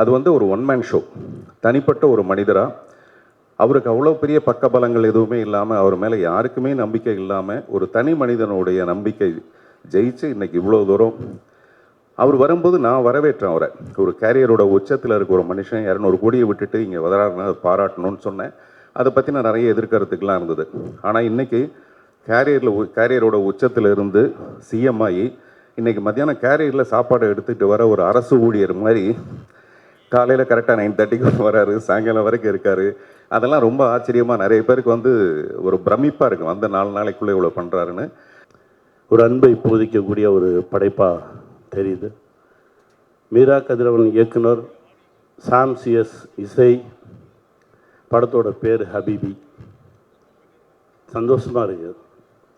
அது வந்து ஒரு ஒன் மேன் ஷோ. தனிப்பட்ட ஒரு மனிதராக அவருக்கு அவ்வளோ பெரிய பக்கபலங்கள் எதுவுமே இல்லாமல், அவர் மேலே யாருக்குமே நம்பிக்கை இல்லாமல், ஒரு தனி மனிதனுடைய நம்பிக்கை ஜெயிச்சு இன்னைக்கு இவ்வளோ தூரம் அவர் வரும்போது நான் வரவேற்றேன் அவரை. ஒரு கேரியரோட உச்சத்தில் இருக்க ஒரு மனுஷன் 200 கோடியை விட்டுட்டு இங்கே வராருன்னா அதை பாராட்டணும்னு சொன்னேன். அதை பற்றி நான் நிறைய எதிர்க்கிறதுக்கெலாம் இருந்தது. ஆனால் இன்றைக்கி கேரியரோட உச்சத்தில் இருந்து சிஎம் ஆகி இன்றைக்கி மத்தியானம் கேரியரில் சாப்பாடு எடுத்துகிட்டு வர ஒரு அரசு ஊழியர் மாதிரி காலையில் கரெக்டாக 9:30க்கு வராரு, சாயங்காலம் வரைக்கும் இருக்கார். அதெல்லாம் ரொம்ப ஆச்சரியமாக நிறைய பேருக்கு வந்து ஒரு பிரமிப்பாக இருக்கும், அந்த 4 நாளைக்குள்ளே இவ்வளோ பண்ணுறாருன்னு. ஒரு அன்பை போதிக்கக்கூடிய ஒரு படைப்பாக தெரியுது. மீரா கதிரவன் இயக்குனர், சாம் சிஎஸ் இசை, படத்தோட பேர் ஹபீபி. சந்தோஷமாக இருக்கு.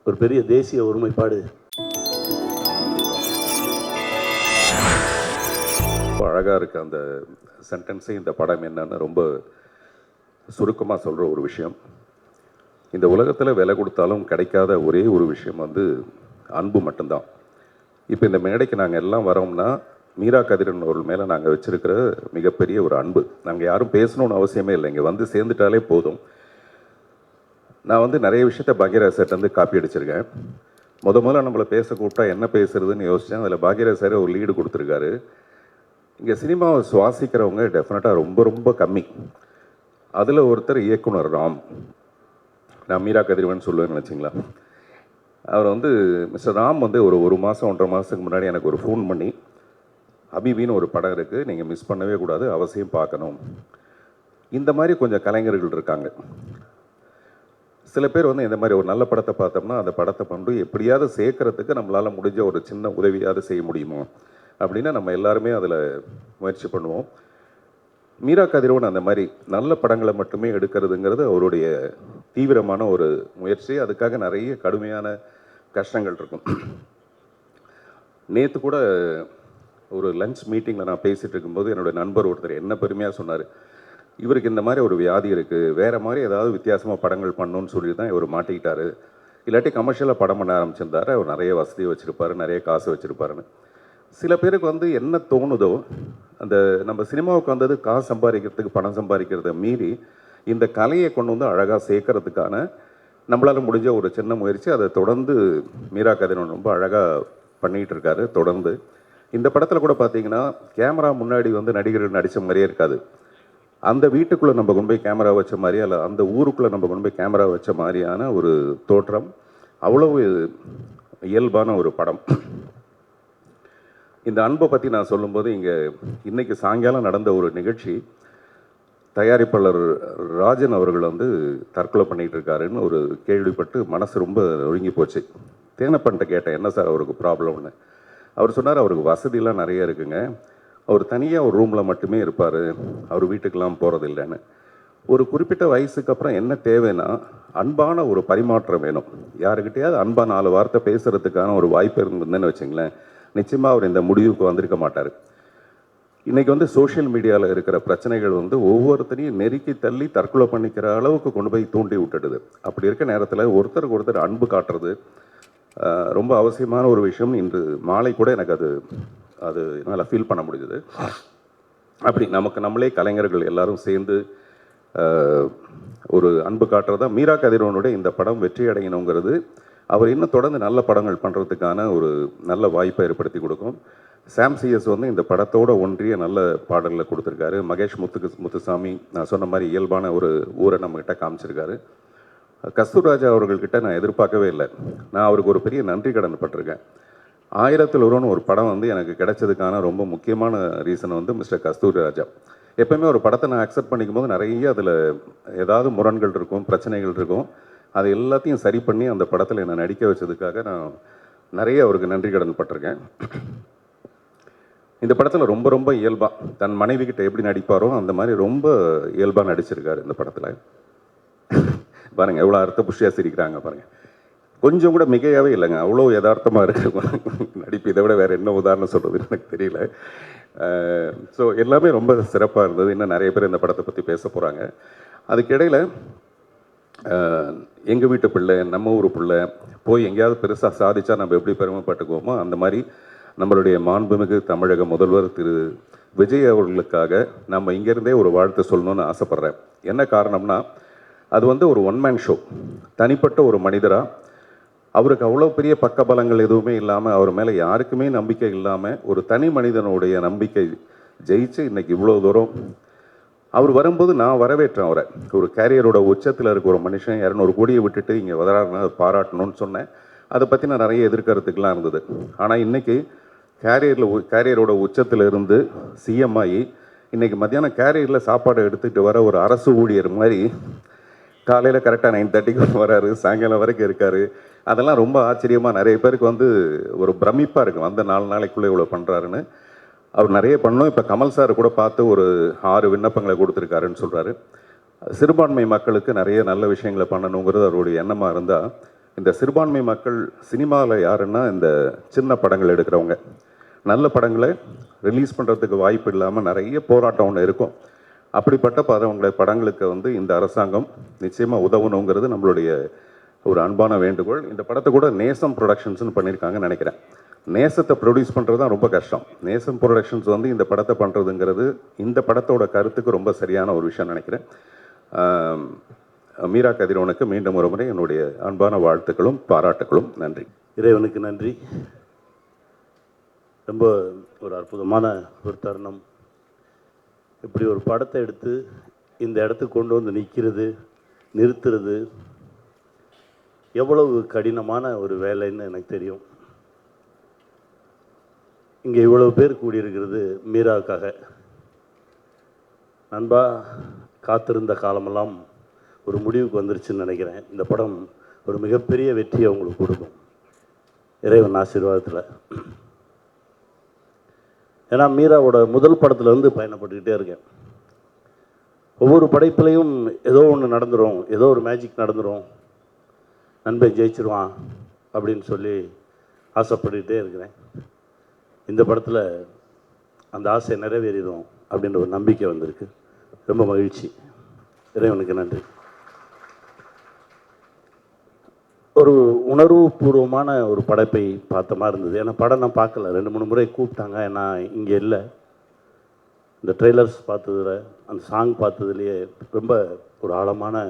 ஒரு பெரிய தேசிய ஒருமைப்பாடு. அழகாக இருக்குது அந்த சென்டென்ஸே. இந்த படம் என்னன்னு ரொம்ப சுருக்கமாக சொல்கிற ஒரு விஷயம். இந்த உலகத்தில் விலை கொடுத்தாலும் கிடைக்காத ஒரே ஒரு விஷயம் வந்து அன்பு மட்டும்தான். இப்போ இந்த மேடைக்கு நாங்கள் எல்லாம் வரோம்னா மீரா கதிரவன் அவர்கள் மேலே நாங்கள் வச்சுருக்கிற மிகப்பெரிய ஒரு அன்பு. நாங்கள் யாரும் பேசணும்னு அவசியமே இல்லை, இங்கே வந்து சேர்ந்துட்டாலே போதும். நான் வந்து நிறைய விஷயத்த பாக்யராஜ் சார்ட்ட வந்து காப்பி அடிச்சிருக்கேன். முதல்ல நம்மளை பேச கூப்பிட்டா என்ன பேசுறதுன்னு யோசித்தேன். அதில் பாக்யராஜ் சார் ஒரு லீடு கொடுத்துருக்காரு. இங்கே சினிமாவை சுவாசிக்கிறவங்க டெஃபினட்டாக ரொம்ப ரொம்ப கம்மி. அதில் ஒருத்தர் இயக்குனர் ராம். நான் மீரா கதிரவன் சொல்லுவேன்னு நினச்சிங்களா? அவர் வந்து மிஸ்டர் ராம் வந்து ஒரு மாதம் 1.5 மாதத்துக்கு முன்னாடி எனக்கு ஒரு ஃபோன் பண்ணி, ஹபீபின்னு ஒரு படம் இருக்குது, நீங்கள் மிஸ் பண்ணவே கூடாது, அவசியம் பார்க்கணும். இந்த மாதிரி கொஞ்சம் கலைஞர்கள் இருக்காங்க. சில பேர் வந்து இந்த மாதிரி ஒரு நல்ல படத்தை பார்த்தோம்னா அந்த படத்தை கொண்டு எப்படியாவது சேர்க்கறதுக்கு நம்மளால் முடிஞ்ச ஒரு சின்ன உதவியாவது செய்ய முடியுமோ அப்படின்னு நம்ம எல்லாருமே அதில் முயற்சி பண்ணுவோம். மீரா கதிரவன் அந்த மாதிரி நல்ல படங்களை மட்டுமே எடுக்கிறதுங்கிறது அவருடைய தீவிரமான ஒரு முயற்சி. அதுக்காக நிறைய கடுமையான கஷ்டங்கள் இருக்கும். நேற்று கூட ஒரு லஞ்ச் மீட்டிங்கில் நான் பேசிகிட்டு இருக்கும்போது என்னுடைய நண்பர் ஒருத்தர் என்ன பெருமையாக சொன்னார், இவருக்கு இந்த மாதிரி ஒரு வியாதி இருக்குது, வேறு மாதிரி ஏதாவது வித்தியாசமாக படங்கள் பண்ணணும்னு சொல்லி தான் இவர் மாட்டிக்கிட்டாரு. இல்லாட்டி கமர்ஷியலாக படம் பண்ண ஆரம்பிச்சிருந்தாரு, அவர் நிறைய வசதி வச்சுருப்பார், நிறைய காசு வச்சுருப்பாருன்னு. சில பேருக்கு வந்து என்ன தோணுதோ, அந்த நம்ம சினிமாவுக்கு வந்தது காசு சம்பாதிக்கிறதுக்கு, பணம் சம்பாதிக்கிறத மீறி இந்த கலையை கொண்டு வந்து அழகாக சேர்க்கறதுக்கான நம்மளால் முடிஞ்ச ஒரு சின்ன முயற்சி. அதை தொடர்ந்து மீரா கதிரவன் ரொம்ப அழகாக பண்ணிகிட்டு இருக்காரு. தொடர்ந்து இந்த படத்தில் கூட பார்த்தீங்கன்னா கேமரா முன்னாடி வந்து நடிகர்கள் நடித்த மாதிரியே இருக்காது. அந்த வீட்டுக்குள்ளே நம்ம கொண்டு போய் கேமரா வச்ச மாதிரி, அல்ல அந்த ஊருக்குள்ளே நம்ம கொண்டு போய் கேமரா வச்ச மாதிரியான ஒரு தோற்றம். அவ்வளவு இயல்பான ஒரு படம். இந்த அன்பை பற்றி நான் சொல்லும்போது இன்றைக்கி சாயங்காலம் நடந்த ஒரு நிகழ்ச்சி, தயாரிப்பாளர் ராஜன் அவர்கள் வந்து தற்கொலை பண்ணிகிட்டு இருக்காருன்னு ஒரு கேள்விப்பட்டு மனசு ரொம்ப ஒழுங்கி போச்சு. தேனப்பன்ட்ட கேட்டேன், என்ன சார் அவருக்கு ப்ராப்ளம்னு. அவர் சொன்னார், அவருக்கு வசதியெலாம் நிறைய இருக்குங்க, அவர் தனியாக ஒரு ரூமில் மட்டுமே இருப்பார், அவர் வீட்டுக்கெல்லாம் போகிறதில்லைன்னு. ஒரு குறிப்பிட்ட வயசுக்கு அப்புறம் என்ன தேவைன்னா அன்பான ஒரு பரிமாற்றம் வேணும். யாருக்கிட்டையாவது அன்பாக 4 வார்த்தை பேசுகிறதுக்கான ஒரு வாய்ப்பு இருந்ததுன்னு வச்சுங்களேன், நிச்சயமாக அவர் இந்த முடிவுக்கு வந்திருக்க மாட்டார். இன்றைக்கி வந்து சோஷியல் மீடியாவில் இருக்கிற பிரச்சனைகள் வந்து ஒவ்வொருத்தரையும் நெருக்கி தள்ளி தற்கொலை பண்ணிக்கிற அளவுக்கு கொண்டு போய் தூண்டி விட்டுடுது. அப்படி இருக்க நேரத்தில் ஒருத்தருக்கு ஒருத்தர் அன்பு காட்டுறது ரொம்ப அவசியமான ஒரு விஷயம். இன்று மாலை கூட எனக்கு அது என்னால் ஃபீல் பண்ண முடிஞ்சது. அப்படி நமக்கு நம்மளே கலைஞர்கள் எல்லாரும் சேர்ந்து ஒரு அன்பு காட்டுறது தான் மீரா கதிரவனுடைய இந்த படம் வெற்றி அடையணுங்கிறது. அவர் இன்னும் தொடர்ந்து நல்ல படங்கள் பண்ணுறதுக்கான ஒரு நல்ல வாய்ப்பை ஏற்படுத்தி கொடுக்கும். சாம் சிஎஸ் வந்து இந்த படத்தோடு ஒன்றிய நல்ல பாடல்களை கொடுத்துருக்காரு. மகேஷ் முத்துசாமி நான் சொன்ன மாதிரி இயல்பான ஒரு ஊரை நம்மக்கிட்ட காமிச்சிருக்காரு. கஸ்தூர்ராஜா அவர்கள்கிட்ட நான் எதிர்பார்க்கவே இல்லை. நான் அவருக்கு ஒரு பெரிய நன்றி கடன் பட்டிருக்கேன். 1000ல் ஒருவன் ஒரு படம் வந்து எனக்கு கிடைச்சதுக்கான ரொம்ப முக்கியமான ரீசன் வந்து மிஸ்டர் கஸ்தூர்ராஜா. எப்போயுமே ஒரு படத்தை நான் அக்செப்ட் பண்ணிக்கும் போது நிறைய அதில் ஏதாவது முரண்கள் இருக்கும், பிரச்சனைகள் இருக்கும். அது எல்லாத்தையும் சரி பண்ணி அந்த படத்தில் என்னை நடிக்க வச்சதுக்காக நான் நிறைய அவருக்கு நன்றி கடன் பட்டிருக்கேன். இந்த படத்தில் ரொம்ப ரொம்ப இயல்பாக தன் மனைவி கிட்ட எப்படி நடிப்பாரோ அந்த மாதிரி ரொம்ப இயல்பாக நடிச்சிருக்காரு இந்த படத்தில். பாருங்கள் எவ்வளோ அர்த்த புஷ்டியாக சிரிக்கிறாங்க பாருங்கள். கொஞ்சம் கூட மிகையாகவே இல்லைங்க, அவ்வளோ யதார்த்தமாக இருக்கு நடிப்பு. இதை விட வேறு என்ன உதாரணம் சொல்கிறதுன்னு எனக்கு தெரியல. ஸோ எல்லாமே ரொம்ப சிறப்பாக இருந்தது. இன்னும் நிறைய பேர் இந்த படத்தை பற்றி பேச போகிறாங்க. அதுக்கிடையில் எங்கள் வீட்டு பிள்ளை, நம்ம ஊர் பிள்ளை போய் எங்கேயாவது பெருசாக சாதிச்சா நம்ம எப்படி பெருமைப்பட்டுக்குவோமோ அந்த மாதிரி நம்மளுடைய மாண்புமிகு தமிழக முதல்வர் திரு விஜய் அவர்களுக்காக நம்ம இங்கேருந்தே ஒரு வாழ்த்து சொல்லணும்னு ஆசைப்பட்றேன். என்ன காரணம்னா, அது வந்து ஒரு ஒன் மேன் ஷோ. தனிப்பட்ட ஒரு மனிதராக அவருக்கு அவ்வளோ பெரிய பக்கபலங்கள் எதுவுமே இல்லாமல், அவர் மேலே யாருக்குமே நம்பிக்கை இல்லாமல், ஒரு தனி மனிதனுடைய நம்பிக்கை ஜெயிச்சு இன்னைக்கு இவ்வளோ தூரம் அவர் வரும்போது நான் வரவேற்றேன் அவரை. ஒரு கேரியரோட உச்சத்தில் இருக்க ஒரு மனுஷன் 200 கோடியை விட்டுட்டு இங்கே வராருன்னா பாராட்டணும்னு சொன்னேன். அதை பற்றி நான் நிறைய எதிர்கருத்துக்கெலாம் இருந்தது. ஆனால் இன்றைக்கி கேரியரோட உச்சத்தில் இருந்து சிஎம் ஆகி இன்றைக்கி மத்தியானம் கேரியரில் சாப்பாடு எடுத்துகிட்டு வர ஒரு அரசு ஊழியர் மாதிரி காலையில் கரெக்டாக 9:30க்கு வராரு, சாயங்காலம் வரைக்கும் இருக்கார். அதெல்லாம் ரொம்ப ஆச்சரியமாக நிறைய பேருக்கு வந்து ஒரு பிரமிப்பாக இருக்கும், வந்த 4 நாளைக்குள்ளே இவ்வளோ பண்ணுறாருன்னு. அவர் நிறைய பண்ணோம். இப்போ கமல் சார் கூட பார்த்து ஒரு 6 விண்ணப்பங்களை கொடுத்துருக்காருன்னு சொல்கிறாரு. சிறுபான்மை மக்களுக்கு நிறைய நல்ல விஷயங்களை பண்ணணுங்கிறது அவருடைய எண்ணமாக இருந்தால், இந்த சிறுபான்மை மக்கள் சினிமாவில் யாருன்னா இந்த சின்ன படங்கள் எடுக்கிறவங்க. நல்ல படங்களை ரிலீஸ் பண்ணுறதுக்கு வாய்ப்பு இல்லாமல் நிறைய போராட்டம் ஒன்று இருக்கும். அப்படிப்பட்ட படங்களுக்கு வந்து இந்த அரசாங்கம் நிச்சயமாக உதவணுங்கிறது நம்மளுடைய ஒரு அன்பான வேண்டுகோள். இந்த படத்தை கூட நேசம் ப்ரொடக்ஷன்ஸ்னு பண்ணியிருக்காங்கன்னு நினைக்கிறேன். நேசத்தை ப்ரொடியூஸ் பண்ணுறது தான் ரொம்ப கஷ்டம். நேசம் ப்ரொடக்ஷன்ஸ் வந்து இந்த படத்தை பண்ணுறதுங்கிறது இந்த படத்தோட கருத்துக்கு ரொம்ப சரியான ஒரு விஷயம் நினைக்கிறேன். மீரா கதிரவனுக்கு மீண்டும் ஒரு முறை என்னுடைய அன்பான வாழ்த்துக்களும் பாராட்டுகளும். நன்றி. இறைவனுக்கு நன்றி. ரொம்ப ஒரு அற்புதமான ஒரு தருணம். இப்படி ஒரு படத்தை எடுத்து இந்த இடத்துக்கு கொண்டு வந்து நிறுத்துறது எவ்வளவு கடினமான ஒரு வேலைன்னு எனக்கு தெரியும். இங்கே இவ்வளவு பேர் கூடியிருக்கிறது மீராவுக்காக. நண்பா, காத்திருந்த காலமெல்லாம் ஒரு முடிவுக்கு வந்துருச்சுன்னு நினைக்கிறேன். இந்த படம் ஒரு மிகப்பெரிய வெற்றியை உங்களுக்கு கொடுக்கும், இறைவன் ஆசீர்வாதத்தில். ஏன்னா மீராவோட முதல் படத்துலேருந்து பயணப்பட்டுக்கிட்டே இருக்கேன். ஒவ்வொரு படைப்புலையும் ஏதோ ஒன்று நடந்துடும், ஏதோ ஒரு மேஜிக் நடந்துடும், நண்பன் ஜெயிச்சிருவான் அப்படின்னு சொல்லி ஆசைப்பட்டுக்கிட்டே இருக்கிறேன். இந்த படத்தில் அந்த ஆசை நிறைவேறிடும் அப்படின்ற ஒரு நம்பிக்கை வந்திருக்கு. ரொம்ப மகிழ்ச்சி. இறைவனுக்கு நன்றி. ஒரு உணர்வுபூர்வமான ஒரு படைப்பை பார்த்த மாதிரி இருந்தது. ஏன்னா படம் நான் பார்க்கல, 2-3 முறை கூப்பிட்டாங்க, நான் இங்கே இல்லை. இந்த ட்ரெய்லர்ஸ் பார்த்ததில், அந்த சாங் பார்த்ததுலேயே ரொம்ப ஒரு ஆழமான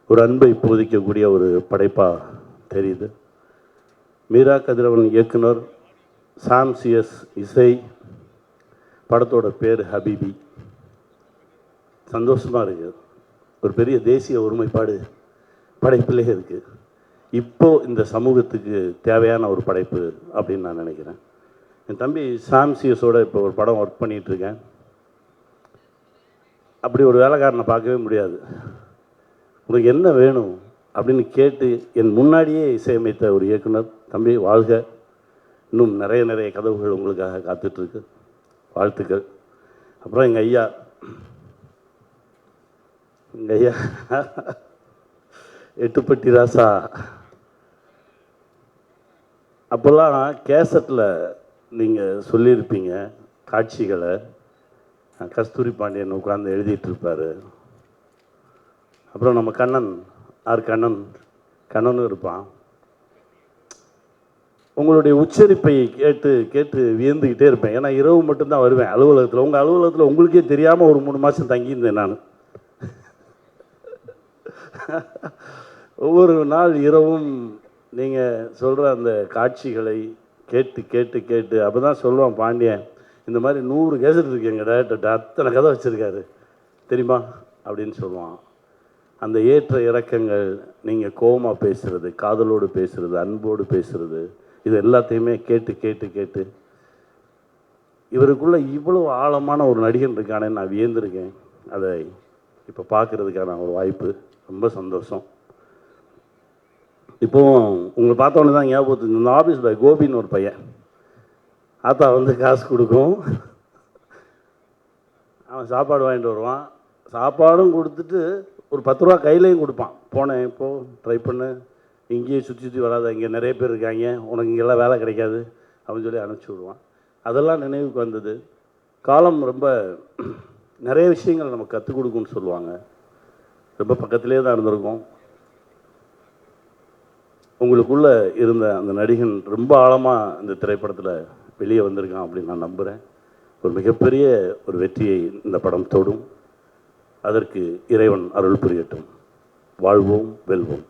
ஒரு அன்பை போதிக்கக்கூடிய ஒரு படைப்பாக தெரியுது. மீரா கதிரவன் இயக்குனர், சாம் சிஎஸ் இசை, படத்தோட பேர் ஹபீபி. சந்தோஷமாக இருக்குது. ஒரு பெரிய தேசிய ஒருமைப்பாடு படைப்பிலே இருக்குது. இப்போது இந்த சமூகத்துக்கு தேவையான ஒரு படைப்பு அப்படின்னு நான் நினைக்கிறேன். என் தம்பி சாம் சிஎஸோட இப்போ ஒரு படம் ஒர்க் பண்ணிகிட்ருக்கேன். அப்படி ஒரு வேலைக்காரனை பார்க்கவே முடியாது. உனக்கு என்ன வேணும் அப்படின்னு கேட்டு என் முன்னாடியே இசையமைத்த ஒரு இயக்குனர். தம்பி வாழ்க, இன்னும் நிறைய கதவுகள் உங்களுக்காக காத்துட்ருக்கு. வாழ்த்துக்கள். அப்புறம் எங்கள் ஐயா எட்டுப்பட்டி ராசா. அப்போல்லாம் கேசட்டில் நீங்கள் சொல்லியிருப்பீங்க காட்சிகளை. கஸ்தூரி பாண்டியன் உட்கார்ந்து எழுதிட்டுருப்பார். அப்புறம் நம்ம கண்ணனும் இருப்பான். உங்களுடைய உச்சரிப்பை கேட்டு வியந்துக்கிட்டே இருப்பேன். ஏன்னா இரவு மட்டும்தான் வருவேன் அலுவலகத்தில். உங்கள் அலுவலகத்தில் உங்களுக்கே தெரியாமல் ஒரு 3 மாதம் தங்கியிருந்தேன் நான். ஒவ்வொரு நாள் இரவும் நீங்கள் சொல்கிற அந்த காட்சிகளை கேட்டு அப்போ தான் சொல்லுவான் பாண்டியன், இந்த மாதிரி 100 கேசட் இருக்கு எங்கள் டேரக்டர்கிட்ட, அத்தனை கதை வச்சுருக்காரு தெரியுமா அப்படின்னு சொல்லுவான். அந்த ஏற்ற இறக்கங்கள், நீங்கள் கோவமாக பேசுகிறது, காதலோடு பேசுகிறது, அன்போடு பேசுகிறது, இது எல்லாத்தையுமே கேட்டு இவருக்குள்ளே இவ்வளோ ஆழமான ஒரு நடிகன் இருக்கானே நான் வியந்திருக்கேன். அதை இப்போ பார்க்குறதுக்கான ஒரு வாய்ப்பு. ரொம்ப சந்தோஷம். இப்போவும் உங்களை பார்த்தோன்னே தான் ஞாபகத்துக்கு இந்த ஆஃபீஸ் பாய் கோபின்னு ஒரு பையன். ஆத்தா வந்து காசு கொடுக்கும், அவன் சாப்பாடு வாங்கிட்டு வருவான். சாப்பாடும் கொடுத்துட்டு ஒரு 10 ரூபா கையிலையும் கொடுப்பான். போனேன் இப்போது ட்ரை பண்ணு, இங்கேயே சுற்றி வராத, இங்கே நிறைய பேர் இருக்காங்க, உனக்கு இங்கெல்லாம் வேலை கிடைக்காது அப்படின்னு சொல்லி அனுப்பிச்சி விடுவான். அதெல்லாம் நினைவுக்கு வந்தது. காலம் ரொம்ப நிறைய விஷயங்கள் நமக்கு கற்றுக் கொடுக்குன்னு சொல்லுவாங்க. ரொம்ப பக்கத்திலே தான் இருந்திருக்கோம். உங்களுக்குள்ளே இருந்த அந்த நடிகன் ரொம்ப ஆழமாக இந்த திரைப்படத்தில் வெளியே வந்திருக்கான் அப்படின்னு நான் நம்புகிறேன். ஒரு மிகப்பெரிய ஒரு வெற்றியை இந்த படம் தொடும். அதற்கு இறைவன் அருள் புரியட்டும். வாழ்வோம், வெல்வோம்.